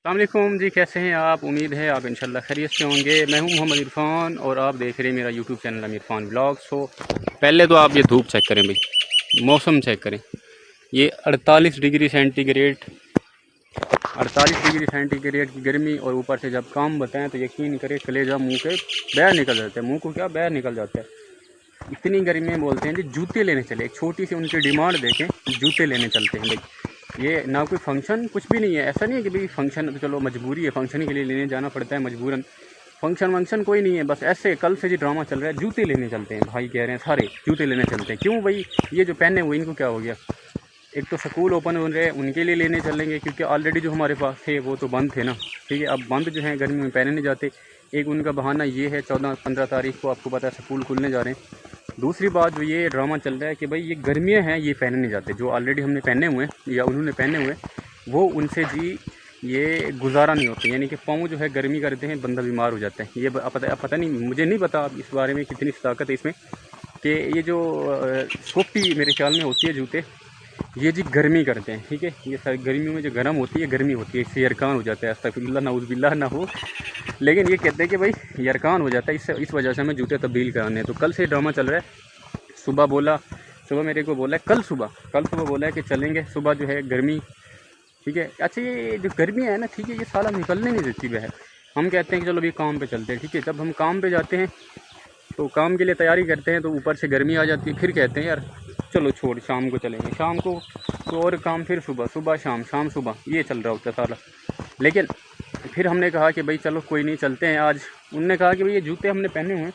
अस्सलाम वालेकुम जी, कैसे हैं आप? उम्मीद है आप इंशाल्लाह खैरियत से होंगे। मैं हूं मोहम्मद इरफान और आप देख रहे हैं मेरा यूट्यूब चैनल इरफान ब्लॉग्स। तो पहले तो आप ये धूप चेक करें भाई, मौसम चेक करें। ये 48 डिग्री सेंटीग्रेड 48 डिग्री सेंटीग्रेड की गर्मी, और ऊपर से जब काम बताएं तो यकीन करें कलेजा मुँह के बाहर निकल जाता है। मुँह को क्या बाहर निकल जाता है, इतनी गर्मी में। बोलते हैं जी जूते लेने चले, एक छोटी सी उनकी डिमांड देखें, जूते लेने चलते हैं भाई। ये ना कोई फंक्शन, कुछ भी नहीं है। ऐसा नहीं है कि भाई फंक्शन तो चलो मजबूरी है, फंक्शन के लिए लेने जाना पड़ता है मजबूरन। फंक्शन कोई नहीं है, बस ऐसे कल से जी ड्रामा चल रहा है, जूते लेने चलते हैं भाई। कह रहे हैं सारे जूते लेने चलते हैं। क्यों भाई? ये जो पहने हुए इनको क्या हो गया? एक तो स्कूल ओपन हो रहे हैं, उनके लिए लेने चलेंगे, क्योंकि ऑलरेडी जो हमारे पास थे वो तो बंद थे ना। ठीक है, अब बंद जो हैं गर्मी में पहने नहीं जाते। एक उनका बहाना ये है 14-15 तारीख को आपको पता है स्कूल खुलने जा रहे हैं। दूसरी बात जो ये ड्रामा चल रहा है कि भाई ये गर्मियाँ हैं, ये पहने नहीं जाते। जो ऑलरेडी हमने पहने हुए हैं या उन्होंने पहने हुए वो उनसे जी ये गुजारा नहीं होता। यानी कि पाँव जो है गर्मी करते हैं, बंदा बीमार हो जाता है। ये पता नहीं, मुझे नहीं पता अब इस बारे में कितनी ताकत है इसमें, कि ये जो सोफ्टी मेरे ख्याल में होती है जूते, ये जी गर्मी करते हैं। ठीक है, ये गर्मियों में जो गर्म होती है, गर्मी होती है, इससे यरकान हो जाता है। अस्तगफिरुल्लाह नाउज़ुबिल्लाह ना हो, लेकिन ये कहते हैं कि भाई यरकान हो जाता है, इस वजह से हमें जूते तब्दील कराने हैं। तो कल से ड्रामा चल रहा है। सुबह मेरे को बोला है, कल सुबह बोला है कि चलेंगे। सुबह जो है गर्मी, ठीक है। अच्छा, ये जो गर्मी है ना, ठीक है, ये साला निकलने नहीं देती वह। हम कहते हैं कि चलो अभी काम पे चलते हैं। ठीक है, जब हम काम पे जाते हैं तो काम के लिए तैयारी करते हैं, तो ऊपर से गर्मी आ जाती है। फिर कहते हैं यार चलो छोड़, शाम को चलेंगे। शाम को तो और काम, फिर सुबह शाम सुबह, ये चल रहा होता है साला। लेकिन फिर हमने कहा कि भाई चलो कोई नहीं, चलते हैं आज। उनने कहा कि भाई ये जूते हमने पहने हुए हैं,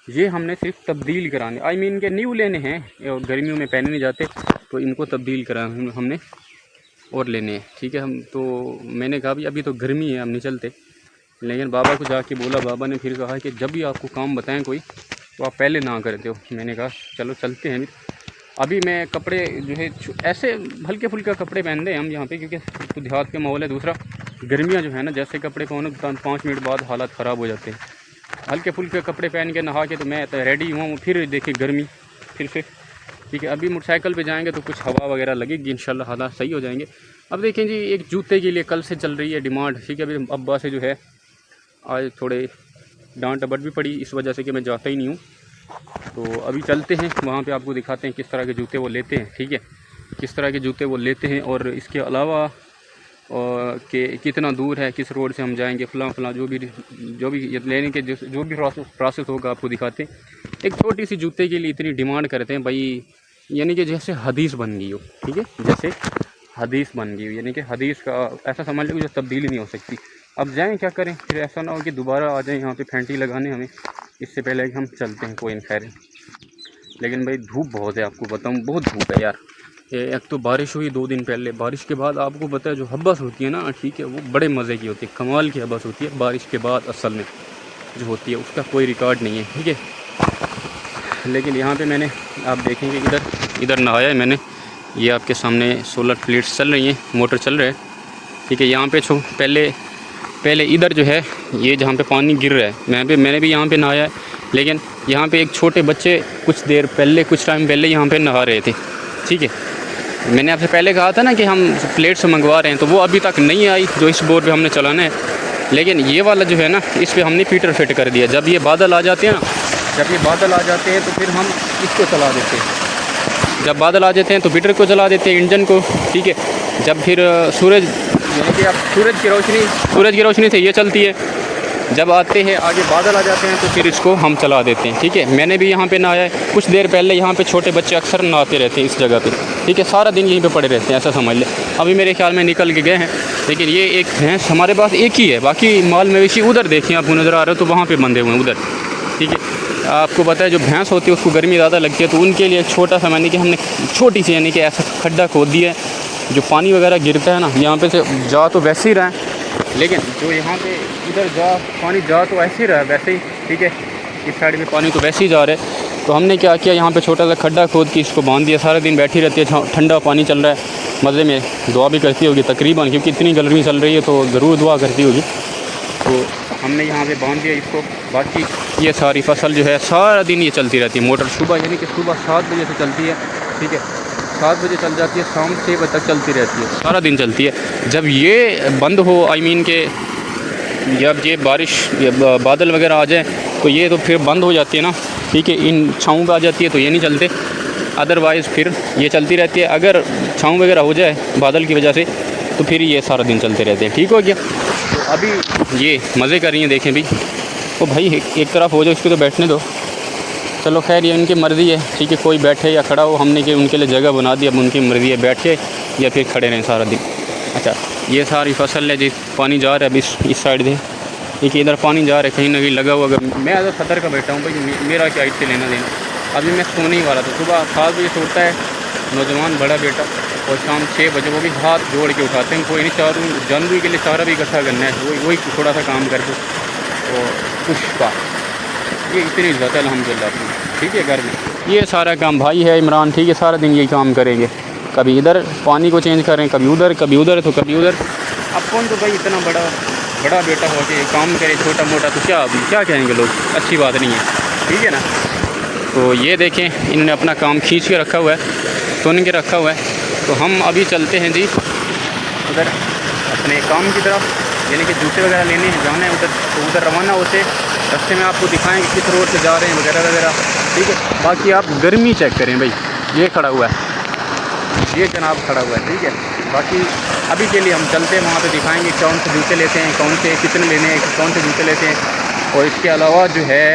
ये हमने सिर्फ तब्दील कराने, के न्यू लेने हैं, और गर्मियों में पहने नहीं जाते, तो इनको तब्दील कराने हमने और लेने हैं। ठीक है, हम तो मैंने कहा भाई अभी तो गर्मी है, हम नहीं चलते। लेकिन बाबा को जाके बोला, बाबा ने फिर कहा कि जब भी आपको काम बताएं कोई, तो आप पहले ना करते हो। मैंने कहा चलो चलते हैं। अभी मैं कपड़े जो है ऐसे हल्के फुल्के कपड़े पहन रहे हैं हम यहाँ पे, क्योंकि तो देहात के माहौल है। दूसरा गर्मियाँ जो है ना, जैसे कपड़े पहनो 5 मिनट बाद हालात ख़राब हो जाते हैं। हल्के फुल्के कपड़े पहन के नहा के तो मैं तो रेडी हुआ हूँ, फिर देखिए गर्मी फिर से। ठीक है, अभी मोटरसाइकिल पे जाएंगे तो कुछ हवा वगैरह लगेगी, इंशाल्लाह हालात सही हो जाएंगे। अब देखें जी, एक जूते के लिए कल से चल रही है डिमांड। ठीक है, अभी अब्बा से जो है आज थोड़े डांट डपट भी पड़ी, इस वजह से कि मैं जाता ही नहीं हूँ। तो अभी चलते हैं वहाँ पे, आपको दिखाते हैं किस तरह के जूते वो लेते हैं। ठीक है, किस तरह के जूते वो लेते हैं, और इसके अलावा और कि कितना दूर है, किस रोड से हम जाएंगे, फलां जो भी लेने के जो भी प्रोसेस होगा आपको दिखाते हैं। एक छोटी सी जूते के लिए इतनी डिमांड करते हैं भाई, यानी कि जैसे हदीस बन गई हो। ठीक है, जैसे हदीस बन गई हो, यानी कि हदीस का ऐसा समझ लो जो तब्दीली नहीं हो सकती। अब जाएं क्या करें, फिर ऐसा ना हो कि दोबारा आ जाएं यहाँ पे फैंटी लगाने हमें, इससे पहले कि हम चलते हैं। कोई खैर, लेकिन भाई धूप बहुत है, आपको बताऊँ बहुत धूप है यार। एक तो बारिश हुई 2 दिन पहले, बारिश के बाद आपको पता है जो हब्बस होती है ना, ठीक है, वो बड़े मज़े की होती है, कमाल की हब्बस होती है। बारिश के बाद असल में जो होती है उसका कोई रिकॉर्ड नहीं है। ठीक है, लेकिन यहाँ पे मैंने, आप देखेंगे इधर नहाया है मैंने। ये आपके सामने सोलर प्लेट्स चल रही हैं, मोटर चल रहा है। ठीक है, यहाँ पे पहले इधर जो है, ये जहाँ पे पानी गिर रहा है, मैंने भी यहाँ पे नहाया है। लेकिन यहाँ पे एक छोटे बच्चे कुछ टाइम पहले यहाँ पे नहा रहे थे। ठीक है, मैंने आपसे पहले कहा था ना कि हम प्लेट्स मंगवा रहे हैं, तो वो अभी तक नहीं आई जो इस बोर पे हमने चलाना है। लेकिन ये वाला जो है ना, इस पर हमने फीटर फिट कर दिया। जब ये बादल आ जाते हैं तो फिर हम इसको चला देते हैं। जब बादल आ जाते हैं तो फीटर को चला देते हैं, इंजन को। ठीक है, जब फिर सूरज, यानी कि अब सूरज की रोशनी से ये चलती है। जब आते हैं आगे बादल आ जाते हैं तो फिर इसको हम चला देते हैं। ठीक है, मैंने भी यहाँ पे नहाया है कुछ देर पहले। यहाँ पे छोटे बच्चे अक्सर नहाते रहते हैं इस जगह पे। ठीक है, सारा दिन यहीं पे पड़े रहते हैं, ऐसा समझ लें। अभी मेरे ख्याल में निकल के गए हैं, लेकिन ये एक भैंस हमारे पास एक ही है, बाकी माल मवेशी उधर देखें आपको नज़र आ रहा है, तो वहाँ पर बंधे हुए हैं उधर। ठीक है, आपको पता है जो भैंस होती है उसको गर्मी ज़्यादा लगती है, तो उनके लिए छोटा सा, यानी कि हमने छोटी सी, यानी कि ऐसा खड्डा खोद दिया है। जो पानी वगैरह गिरता है ना, यहाँ पे से जा तो वैसे ही रहा है, लेकिन जो यहाँ पे इधर पानी जा तो ऐसे ही रहा है वैसे ही। ठीक है, इस साइड में पानी तो वैसे ही जा रहा है। तो हमने क्या किया, यहाँ पे छोटा सा खड्डा खोद के इसको बांध दिया। सारा दिन बैठी रहती है, ठंडा पानी चल रहा है, मज़े में दुआ भी करती होगी तकरीबन, क्योंकि इतनी गर्मी चल रही है तो ज़रूर दुआ करती होगी। तो हमने यहाँ पे बांध दिया इसको। बाकी ये सारी फसल जो है सारा दिन ये चलती रहती है मोटर, सुबह यानी कि सुबह 7 बजे से चलती है। ठीक है, 7 बजे चल जाती है, शाम 6 बजे तक चलती रहती है, सारा दिन चलती है। जब ये बंद हो, आई मीन के जब ये बारिश या बादल वगैरह आ जाए तो ये तो फिर बंद हो जाती है ना, ठीक है। इन छाँव पे आ जाती है तो ये नहीं चलते, अदरवाइज़ फिर ये चलती रहती है। अगर छाँव वगैरह हो जाए बादल की वजह से तो फिर ये सारा दिन चलते रहते हैं, ठीक हो गया। तो अभी ये मज़े कर रही हैं, देखें भाई। तो भाई एक तरफ हो जाए, उसको तो बैठने दो। चलो खैर ये उनकी मर्ज़ी है, ठीक है। कोई बैठे या खड़ा हो, हमने कि उनके लिए जगह बना दी, अब उनकी मर्ज़ी है बैठे या फिर खड़े रहें सारा दिन। अच्छा, ये सारी फसल है जी, पानी जा रहा है अभी इस साइड से, देखिए इधर पानी जा रहा है कहीं ना कहीं लगा हुआ। अगर मैं अगर खतर का बैठा हूँ भाई, मेरा क्या इससे लेना देना। अभी मैं सोने ही वाला था, सुबह 7 बजे सोता है नौजवान बड़ा बेटा, और शाम 6 बजे वो भी हाथ जोड़ के उठाते हैं। कोई नहीं, चारों जानवरों के लिए चारा भी इकट्ठा करना है, वही थोड़ा सा काम करके। और पुष्पा ये इतनी इज्जत है अल्हम्दुलिल्लाह, ठीक है। घर में ये सारा काम भाई है इमरान, ठीक है, सारा दिन यही काम करेंगे। कभी इधर पानी को चेंज करें, कभी उधर तो कभी उधर। अब कौन तो भाई इतना बड़ा बेटा हो के काम करे छोटा मोटा, तो क्या कहेंगे लोग, अच्छी बात नहीं है, ठीक है ना। तो ये देखें इन्होंने अपना काम खींच के रखा हुआ है, सुन के रखा हुआ है। तो हम अभी चलते हैं जी उधर अपने काम की तरफ, यानी कि जूते वगैरह लेने जाना है उधर, तो उधर रवाना होते रास्ते में आपको दिखाएंगे किस रोड से जा रहे हैं वगैरह वगैरह, ठीक है। बाकी आप गर्मी चेक करें भाई, ये खड़ा हुआ है, ये जनाब खड़ा हुआ है, ठीक है। बाकी अभी के लिए हम चलते हैं, वहाँ पे दिखाएंगे कौन से जूते लेते हैं, कौन से कितने लेने हैं, कौन से जूते लेते हैं। और इसके अलावा जो है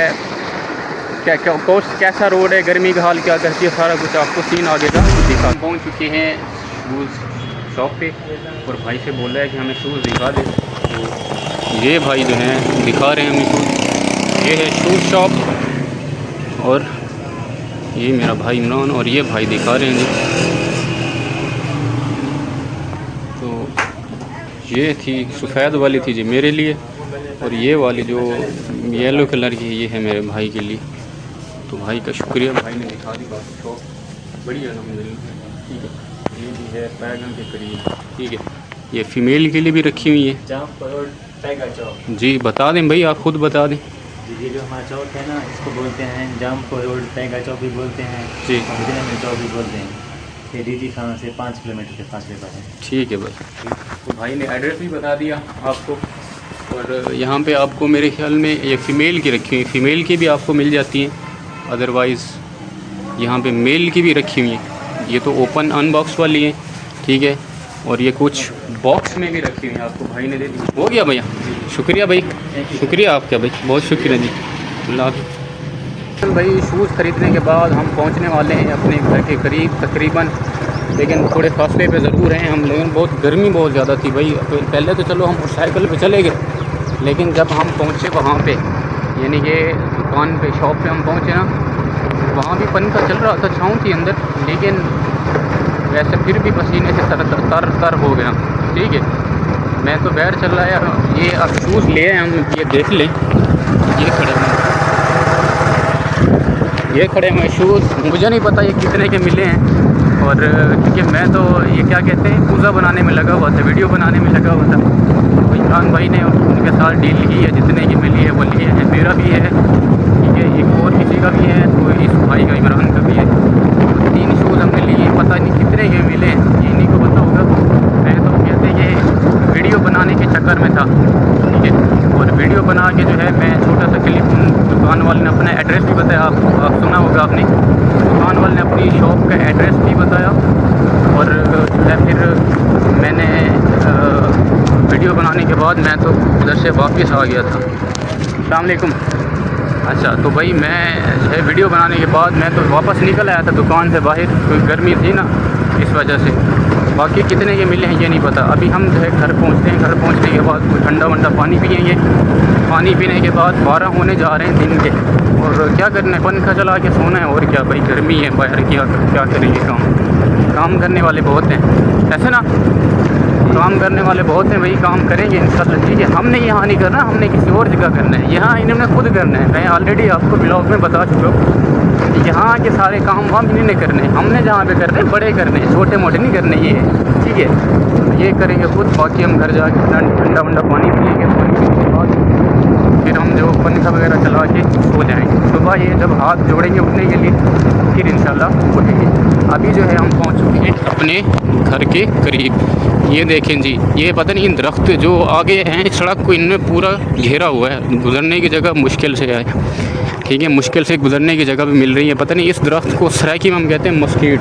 कैसा रोड है, गर्मी का हाल क्या करती है, सारा कुछ आपको सीन आगे का दिखा। पहुँच चुके हैं शूज़ शॉप पे, और भाई से बोल रहा है कि हमें शूज़ दिखा दे। तो ये भाई जो हैं दिखा रहे हैं हमें शूज़, ये है शूज़ शॉप, और ये मेरा भाई इमरान और ये भाई दिखा रहे हैं जी। तो ये थी सफ़ेद वाली थी जी मेरे लिए, और ये वाली जो येलो कलर की है ये है मेरे भाई के लिए। तो भाई का शुक्रिया, भाई ने दिखा दी बात, शॉप बढ़िया अल्हम्दुलिल्लाह, ठीक है। ये भी है पैगन के करीब, ठीक है। ये फ़ीमेल के लिए भी रखी हुई है जी, बता दें भाई, आप खुद बता दें जी। जो हमारा चौक है ना, इसको बोलते हैं जामपुर रोड पैगा चौक भी बोलते हैं जी, और चौक भी बोलते हैं। ये डीजी खाना से 5 किलोमीटर के फासले पर है, ठीक है बस। तो भाई ने एड्रेस भी बता दिया आपको, और यहाँ पे आपको मेरे ख्याल में ये फ़ीमेल की रखी हुई, फ़ीमेल की भी आपको मिल जाती हैं, अदरवाइज़ यहाँ पे मेल की भी रखी हुई हैं। ये तो ओपन अनबॉक्स वाली है, ठीक है। और ये कुछ बॉक्स में भी रखी हुई हैं, आपको भाई ने दे दी। हो गया भैया, शुक्रिया भाई, शुक्रिया आपका भाई, बहुत शुक्रिया जी, अल्लाह हाफ़िज़। भाई शूज़ ख़रीदने के बाद हम पहुँचने वाले हैं अपने घर के करीब तकरीबन, लेकिन थोड़े फासले पे ज़रूर हैं हम, लेकिन बहुत गर्मी बहुत ज़्यादा थी भाई। पहले तो चलो हम मोटरसाइकिल पे चले गए, लेकिन जब हम पहुँचे वहाँ पे, यानी कि दुकान पे, शॉप पे हम पहुँचे ना, वहाँ भी पंखा चल रहा था, छाँव थी अंदर, लेकिन वैसे फिर भी पसीने से तर हो गया, ठीक है। मैं तो बाहर चल रहा है। ये अब शूज़ ले आए हम, ये देख लें, ये खड़े हुए शूज़, मुझे नहीं पता ये कितने के मिले हैं। और क्योंकि मैं तो ये क्या कहते हैं पूजा बनाने में लगा हुआ था, वीडियो बनाने में लगा हुआ था। तो इमरान भाई ने उनके साथ डील की है, जितने की मिली है वो लिए हैं, मेरा भी है, ठीक है, एक और किसी का भी है, तो इस भाई का इमरान का भी है। तो 3 शूज़ हमने लिए, पता नहीं कितने के मिले, ये इन्हीं को पता होगा। मैं तो कहते ये वीडियो बनाने के चक्कर में था, ठीक है। और वीडियो बना के जो है मैं छोटा सा क्लिप, दुकान वाले ने अपना एड्रेस भी बताया, आप सुना होगा आपने, दुकान वाले ने अपनी शॉप का एड्रेस भी बताया। और जो है फिर मैंने वीडियो बनाने के बाद मैं तो उधर से वापस आ गया था। अस्सलाम वालेकुम। अच्छा, तो भाई मैं जो है वीडियो बनाने के बाद मैं तो वापस निकल आया था दुकान से बाहर, क्योंकि गर्मी थी ना, इस वजह से। बाकी कितने के मिले हैं ये नहीं पता। अभी हम जो है घर पहुँचते हैं, घर पहुँचने के बाद कोई ठंडा वंडा पानी पिएंगे, पानी पीने के बाद 12 होने जा रहे हैं दिन के। और क्या करना है, पंखा चला के सोना है, और क्या भाई, गर्मी है बाहर, क्या करेंगे, काम करने वाले बहुत हैं, ऐसे ना, काम करने वाले बहुत हैं भाई, काम करेंगे इंशाल्लाह, ठीक है। हमने यहाँ नहीं करना, हमने किसी और जगह करना है, यहाँ इन्होंने खुद करना है। मैं ऑलरेडी आपको ब्लॉग में बता चुका हूँ, यहाँ के सारे काम वाम इन्होंने करने हैं, हमने जहाँ पे करने बड़े करने हैं, छोटे मोटे नहीं करने, ये ठीक है। ये करेंगे खुद, बाकी हम घर जाके ठंडा वंडा पानी पिएंगे, उसके बाद फिर हम जो पंखा वगैरह चला के सो जाएँगे। सुबह ये जब हाथ जोड़ेंगे उठने के लिए फिर इंशाल्लाह उठेंगे। अभी जो है हम पहुंच चुके हैं अपने घर के करीब। ये देखें जी, ये पता नहीं इन दरख्त जो आगे हैं सड़क को इनने पूरा घेरा हुआ है, गुजरने की जगह मुश्किल से है, ठीक है, मुश्किल से गुजरने की जगह भी मिल रही है। पता नहीं इस दरख्त को सराइकी में हम कहते हैं मस्कीट,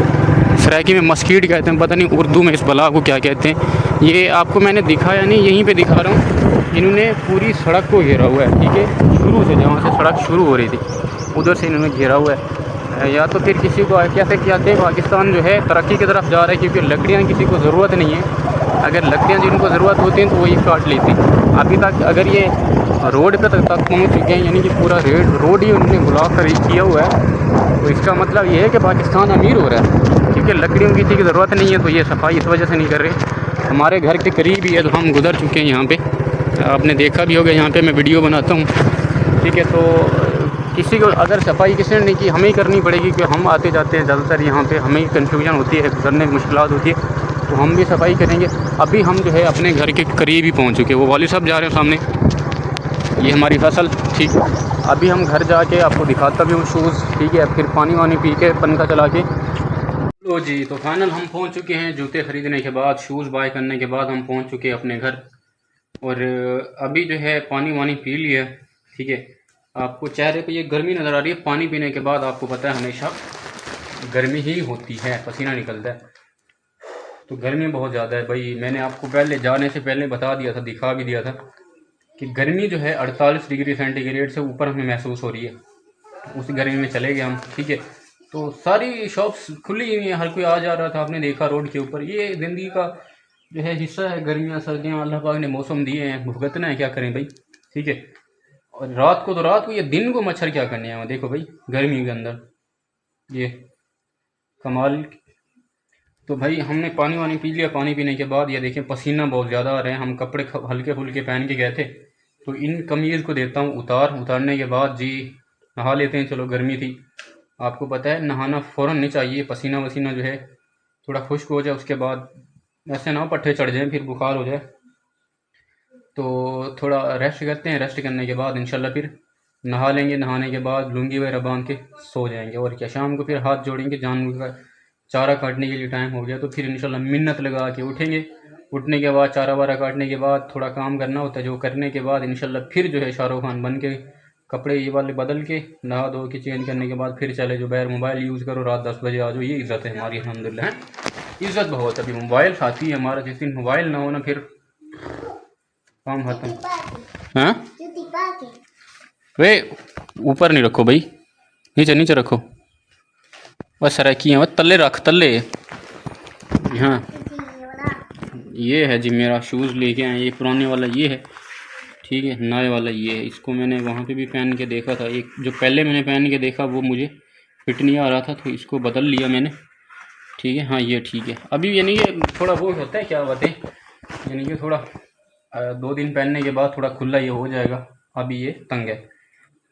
सराइकी में मस्कीट कहते हैं, पता नहीं उर्दू में इस बला को क्या कहते हैं। ये आपको मैंने दिखाया नहीं, यहीं पे दिखा रहा हूँ। इन्होंने पूरी सड़क को घेरा हुआ है, ठीक है, शुरू से जहाँ से सड़क शुरू हो रही थी उधर से इन्होंने घेरा हुआ है। या तो फिर किसी को कैसे कहते हैं, पाकिस्तान जो है तरक्की की तरफ जा रहा है, क्योंकि लकड़ियाँ किसी को ज़रूरत नहीं है। अगर लकड़ियाँ जिनको ज़रूरत होती हैं तो वही काट लेती। अभी तक अगर ये रोड पे तक पहुँच चुके हैं, यानी कि पूरा रोड ही उन्होंने ब्लॉक कर किया हुआ है, तो इसका मतलब ये है कि पाकिस्तान अमीर हो रहा है, क्योंकि लकड़ियों की किसी की ज़रूरत नहीं है। तो ये सफाई इस वजह से नहीं कर रहे। हमारे घर के करीब ही है, तो हम गुजर चुके हैं यहाँ पे, आपने देखा भी होगा, यहाँ पे मैं वीडियो बनाता हूँ, ठीक है। तो किसी को अगर सफाई किसी ने नहीं की, हमें ही करनी पड़ेगी, क्योंकि हम आते जाते हैं ज़्यादातर यहाँ पे, हमें ही कन्फ्यूजन होती है, गुजरने में मुश्किलात होती है, तो हम भी सफाई करेंगे। अभी हम जो है अपने घर के करीब ही पहुँच चुके हैं। वो वाली साहब जा रहे हैं सामने, ये हमारी फसल, ठीक। अभी हम घर जाके आपको दिखाता भी हूँ शूज़, ठीक है, फिर पानी वानी पी के पंखा चला के। लो जी, तो फाइनल हम पहुँच चुके हैं जूते ख़रीदने के बाद, शूज़ बाय करने के बाद हम पहुँच चुके हैं अपने घर। और अभी जो है पानी वानी पी लिया, ठीक है। आपको चेहरे पे ये गर्मी नज़र आ रही है, पानी पीने के बाद आपको पता है हमेशा गर्मी ही होती है, पसीना निकलता है, तो गर्मी बहुत ज़्यादा है भाई। मैंने आपको पहले जाने से पहले बता दिया था, दिखा भी दिया था कि गर्मी जो है 48 डिग्री सेंटीग्रेड से ऊपर हमें महसूस हो रही है। तो उस गर्मी में चले गए हम, ठीक है। तो सारी शॉप्स खुली हुई हैं, हर कोई आ जा रहा था, आपने देखा रोड के ऊपर। ये ज़िंदगी का जो है हिस्सा है, गर्मियाँ सर्दियाँ अल्लाह पाक ने मौसम दिए हैं, भुगतना है, क्या करें भाई, ठीक है। और रात को ये दिन को मच्छर क्या करने हैं, देखो भाई गर्मी के अंदर ये कमाल। तो भाई हमने पानी वानी पी लिया, पानी पीने के बाद ये देखें पसीना बहुत ज़्यादा आ रहे हैं। हम कपड़े हल्के फुल्के पहन के गए थे, तो इन कमीज़ को देता हूँ उतारने के बाद जी नहा लेते हैं। चलो गर्मी थी, आपको पता है नहाना फ़ौरन नहीं चाहिए, पसीना वसीना जो है थोड़ा खुश्क हो जाए, उसके बाद ऐसे ना पट्टे चढ़ जाएँ फिर बुखार हो जाए। तो थोड़ा रेस्ट करते हैं, रेस्ट करने के बाद इंशाल्लाह फिर नहा लेंगे। नहाने के बाद लुंगी वगैरह बांध के सो जाएंगे, और क्या शाम को फिर हाथ जोड़ेंगे, जानवर का चारा काटने के लिए टाइम हो गया, तो फिर इंशाल्लाह मिन्नत लगा के उठेंगे। उठने के बाद चारा वारा काटने के बाद थोड़ा काम करना होता है, जो करने के बाद इंशाल्लाह फिर जो है शाहरुख खान बन के कपड़े ये वाले बदल के नहा धो के चेंज करने के बाद फिर चले जो बाहर मोबाइल यूज़ करो, रात 10 बजे आ जाओ। ये इज़्ज़त है हमारी, अल्हम्दुलिल्लाह इज़्ज़त बहुत। अभी मोबाइल साथी है हमारा, जिस दिन मोबाइल ना हो ना फिर काम खत्म। हाँ वे ऊपर नहीं रखो भाई, नीचे नीचे रखो, बस सराकी है, बस तले रख, तले। हाँ ये है जी मेरा शूज़ लेके आए, ये पुराने वाला ये है, ठीक है, नए वाला ये है। इसको मैंने वहाँ पे भी पहन के देखा था, एक जो पहले मैंने पहन के देखा वो मुझे फिट नहीं आ रहा था, तो इसको बदल लिया मैंने, ठीक है। हाँ ये ठीक है। अभी यानी कि थोड़ा वो होता है, क्या बात है, यानी कि थोड़ा 2 दिन पहनने के बाद थोड़ा खुला ये हो जाएगा। अभी ये तंग है।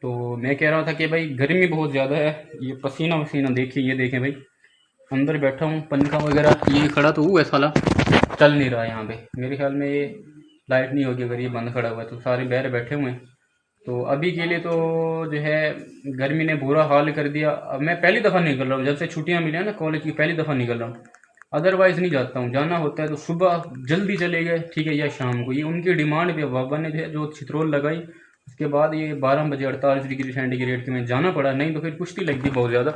तो मैं कह रहा था कि भाई गर्मी बहुत ज़्यादा है, ये पसीना वसीना देखिए, ये देखें भाई, अंदर बैठा हूँ, पंखा वगैरह ये खड़ा तो हुआ है साला, चल नहीं रहा है यहाँ पे। मेरे ख्याल में ये लाइट नहीं होगी अगर ये बंद खड़ा हुआ है, तो सारे बाहर बैठे हुए हैं। तो अभी के लिए तो जो है गर्मी ने बुरा हाल कर दिया। अब मैं पहली दफ़ा निकल रहा हूँ, जब से छुट्टियाँ मिली हैं ना कॉलेज की, पहली दफ़ा निकल रहा हूँ, अदरवाइज़ नहीं जाता हूँ। जाना होता है तो सुबह जल्दी चले गए, ठीक है, या शाम को। ये उनकी डिमांड पे बाबा ने जो छितरोल लगाई, उसके बाद ये 12 बजे 48 डिग्री सेंटीग्रेड के में जाना पड़ा, नहीं तो फिर कुश्ती लगती बहुत ज़्यादा।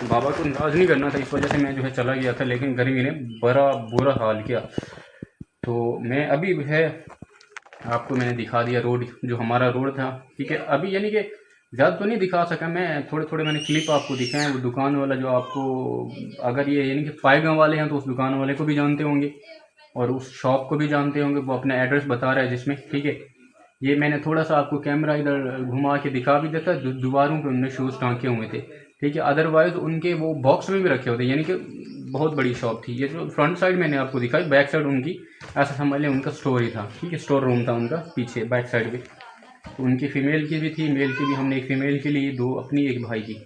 बाबा को नाराज़ नहीं करना था, इस वजह से मैं जो है चला गया था, लेकिन गर्मी ने बड़ा बुरा हाल किया। तो मैं अभी है आपको मैंने दिखा दिया रोड, जो हमारा रोड था, ठीक है। अभी यानी कि ज़्यादा तो नहीं दिखा सका मैं, थोड़े थोड़े मैंने क्लिप आपको दिखाए। वो दुकान वाला जो आपको, अगर ये यानी कि पाएगांव वाले हैं तो उस दुकान वाले को भी जानते होंगे और उस शॉप को भी जानते होंगे, वो अपना एड्रेस बता रहा है जिसमें, ठीक है। ये मैंने थोड़ा सा आपको कैमरा इधर घुमा के दिखा भी देता, दीवारों पे उनने शूज़ टाँके हुए थे, ठीक है। अदरवाइज़ उनके वो बॉक्स में भी रखे होते, यानी कि बहुत बड़ी शॉप थी। ये जो फ्रंट साइड मैंने आपको दिखाई, बैक साइड उनकी ऐसा समझ लें उनका स्टोर ही था, ठीक है, स्टोर रूम था उनका पीछे बैक साइड पे। तो उनकी फ़ीमेल की भी थी, मेल की भी। हमने एक फ़ीमेल के लिए 2 अपनी, एक भाई की,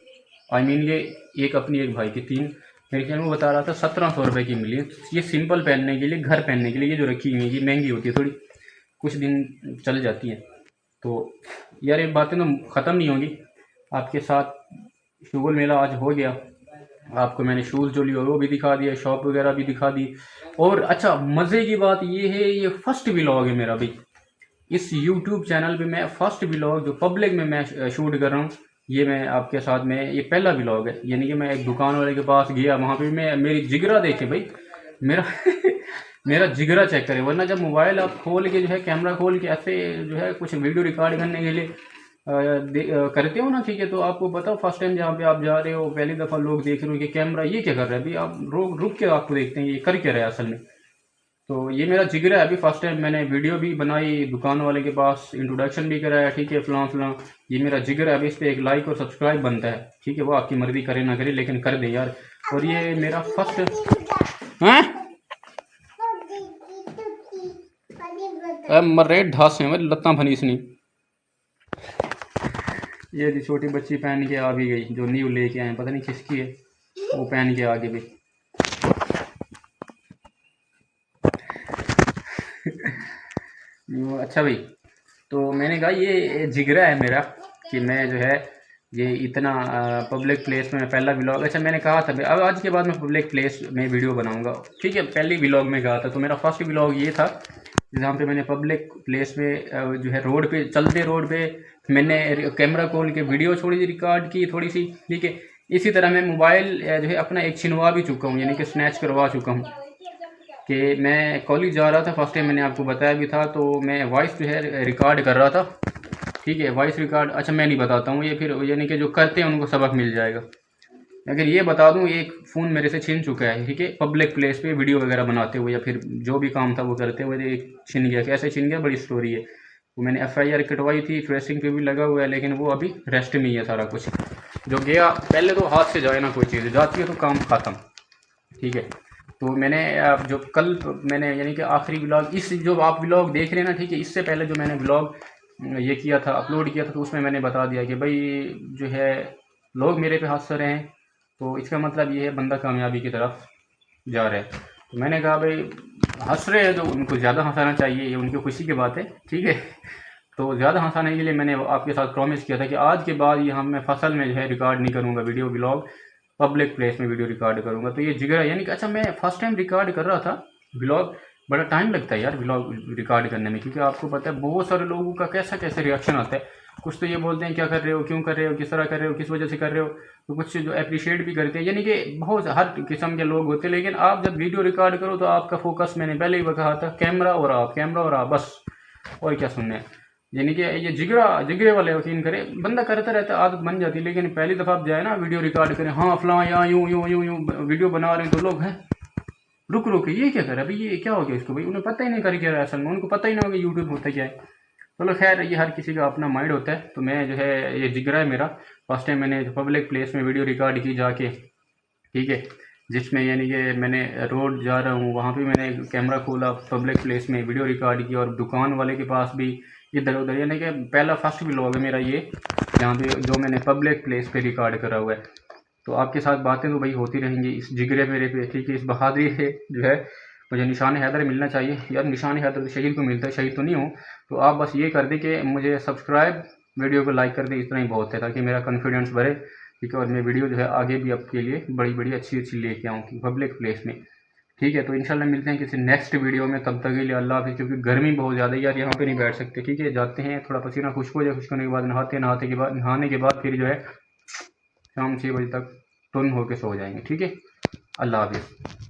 आई मीन ये एक अपनी एक भाई की, 3। मेरे ख्याल में वो बता रहा था 1700 रुपये की मिली है। ये सिंपल पहनने के लिए, घर पहनने के लिए, ये जो रखी हुई है ये महंगी होती है थोड़ी, कुछ दिन चल जाती हैं। तो यार ये बातें तो ख़त्म नहीं होंगी। आपके साथ शुगल मेला आज हो गया, आपको मैंने शूज़ जो लिए वो भी दिखा दिया, शॉप वगैरह भी दिखा दी। और अच्छा मज़े की बात ये है, ये फर्स्ट व्लॉग है मेरा भाई इस यूट्यूब चैनल पे। मैं फर्स्ट व्लॉग जो पब्लिक में मैं शूट कर रहा हूँ, ये मैं आपके साथ में ये पहला व्लॉग है। यानी कि मैं एक दुकान वाले के पास गया, वहाँ पे मैं मेरी जिगरा देखे भाई, मेरा मेरा जिगरा चेक करे। वरना जब मोबाइल आप खोल के जो है कैमरा खोल के ऐसे जो है कुछ वीडियो रिकॉर्ड करने के लिए करते हो ना, ठीक है, तो आपको बताओ फर्स्ट टाइम जहाँ पे आप जा रहे हो, पहली दफ़ा लोग देख रहे हो कि कैमरा ये क्या कर रहा है भाई, आप रुक के आपको देखते हैं ये कर क्या रहा है असल में। तो ये मेरा जिगरा है। अभी फर्स्ट टाइम मैंने वीडियो भी बनाई, दुकान वाले के पास इंट्रोडक्शन भी कराया, ठीक है, फलां फलां। ये मेरा जिगरा है। अभी इस पर एक लाइक और सब्सक्राइब बनता है, ठीक है, वो आपकी मर्जी करे ना करे लेकिन कर दे यार। और ये मेरा फर्स्ट हैं मर्रे ढास है मेरी लत्ता फनीसनी। ये जी छोटी बच्ची पहन के आ भी गई, जो न्यू लेके आए, पता नहीं किसकी है, वो पहन के आगे भी। अच्छा भाई, तो मैंने कहा ये जिगरा है मेरा कि मैं जो है ये इतना पब्लिक प्लेस में पहला व्लॉग। अच्छा मैंने कहा था अब आज के बाद मैं पब्लिक प्लेस में वीडियो बनाऊंगा, ठीक है। पहले व्लॉग में कहा था, तो मेरा फर्स्ट व्लॉग ये था जहाँ पे मैंने पब्लिक प्लेस में जो है रोड पे, चलते रोड पे मैंने कैमरा खोल के वीडियो थोड़ी सी रिकॉर्ड की थोड़ी सी, ठीक है। इसी तरह मैं मोबाइल जो है अपना एक छिनवा भी चुका हूँ, यानी कि स्नैच करवा चुका हूँ। कि मैं कॉलेज जा रहा था फर्स्ट टाइम, मैंने आपको बताया भी था, तो मैं वॉइस जो है रिकॉर्ड कर रहा था, ठीक है, वॉइस रिकॉर्ड। अच्छा मैं नहीं बताता हूँ ये, फिर यानी कि जो करते हैं उनको सबक मिल जाएगा। अगर ये बता दूँ, एक फ़ोन मेरे से छिन चुका है, ठीक है, पब्लिक प्लेस पे वीडियो वगैरह बनाते हुए या फिर जो भी काम था वो करते हुए एक छिन गया। कैसे छिन गया, बड़ी स्टोरी है। वो मैंने FIR कटवाई थी, ट्रेसिंग पे भी लगा हुआ है, लेकिन वो अभी रेस्ट में ही है सारा कुछ। जो गया पहले तो हाथ से जाए ना, कोई चीज़ जाती है तो काम ख़त्म, ठीक है। तो मैंने जो कल मैंने यानी कि आखिरी व्लॉग, इस जो आप व्लॉग देख रहे हैं ना, ठीक है, इससे पहले जो मैंने व्लॉग ये किया था, अपलोड किया था, तो उसमें मैंने बता दिया कि भाई जो है लोग मेरे पे हंस रहे हैं, तो इसका मतलब ये है बंदा कामयाबी की तरफ जा रहा है। तो मैंने कहा भाई हंस रहे हैं तो उनको ज़्यादा हंसाना चाहिए, ये उनकी खुशी की बात है, ठीक है। तो ज़्यादा हंसाने के लिए मैंने आपके साथ प्रॉमिस किया था कि आज के बाद ये मैं फसल में जो है रिकॉर्ड नहीं करूँगा वीडियो व्लॉग, पब्लिक प्लेस में वीडियो रिकॉर्ड करूँगा। तो ये जिगरा यानी कि अच्छा मैं फर्स्ट टाइम रिकॉर्ड कर रहा था व्लॉग। बड़ा टाइम लगता है यार व्लॉग रिकॉर्ड करने में, क्योंकि आपको पता है बहुत सारे लोगों का कैसा रिएक्शन आता है। कुछ तो ये बोलते हैं क्या कर रहे हो, क्यों कर रहे हो, किस तरह कर रहे हो, किस वजह से कर रहे हो। तो कुछ जो अप्रिशिएट भी करते हैं, यानी कि बहुत हर किस्म के लोग होते हैं। लेकिन आप जब वीडियो रिकॉर्ड करो तो आपका फोकस, मैंने पहले ही कहा था, कैमरा और आप बस, और क्या सुनना है। यानी कि ये जिगरे वाले यकीन करे, बंदा करता रहता है, आदत बन जाती है। लेकिन पहली दफ़ा आप जाए ना वीडियो रिकॉर्ड करें, हाँ फलां यहाँ यूँ यूँ यूँ यूँ वीडियो बना रहे हैं, तो लोग हैं रुक ये क्या कर रहा है भाई, ये क्या हो गया इसको भाई, उन्हें पता ही नहीं कर क्या रहा है असल में, उनको पता ही नहीं होगा यूट्यूब होता क्या है। चलो खैर, ये हर किसी का अपना माइंड होता है। तो मैं जो है ये जिगरा है मेरा, फर्स्ट टाइम मैंने पब्लिक प्लेस में वीडियो रिकॉर्ड की जाके, ठीक है, जिसमें यानी कि मैंने रोड जा रहा हूँ वहाँ पे मैंने कैमरा खोला, पब्लिक प्लेस में वीडियो रिकॉर्ड की, और दुकान वाले के पास भी इधर उधर, यानी कि पहला फर्स्ट व्लॉग है मेरा ये, जहाँ पे जो मैंने पब्लिक प्लेस पे रिकॉर्ड करा हुआ है। तो आपके साथ बातें तो भाई होती रहेंगी इस जिगरे मेरे पे, ठीक है, इस बहादुरी से जो है मुझे निशान हैदर मिलना चाहिए यार। निशान हैदर तो शहीद को मिलता है, शहीद तो नहीं हूँ। तो आप बस ये कर दें कि मुझे सब्सक्राइब, वीडियो को लाइक कर दें, इतना ही बहुत है, ताकि मेरा कॉन्फिडेंस बढ़े, ठीक है, और मैं वीडियो जो है आगे भी आपके लिए बड़ी बड़ी अच्छी लेके आऊँ पब्लिक प्लेस में, ठीक है। तो इंशाल्लाह मिलते हैं किसी नेक्स्ट वीडियो में, तब तक के लिए अल्लाह हाफिज़। क्योंकि गर्मी बहुत ज़्यादा है यार, यहाँ पे नहीं बैठ सकते, ठीक है, जाते हैं थोड़ा पसीना खुश्क हो जाए, खुश्क होने के बाद नहाने के बाद फिर जो है शाम 6 बजे तक टुन होके सो जाएंगे, ठीक है। अल्लाह हाफिज़।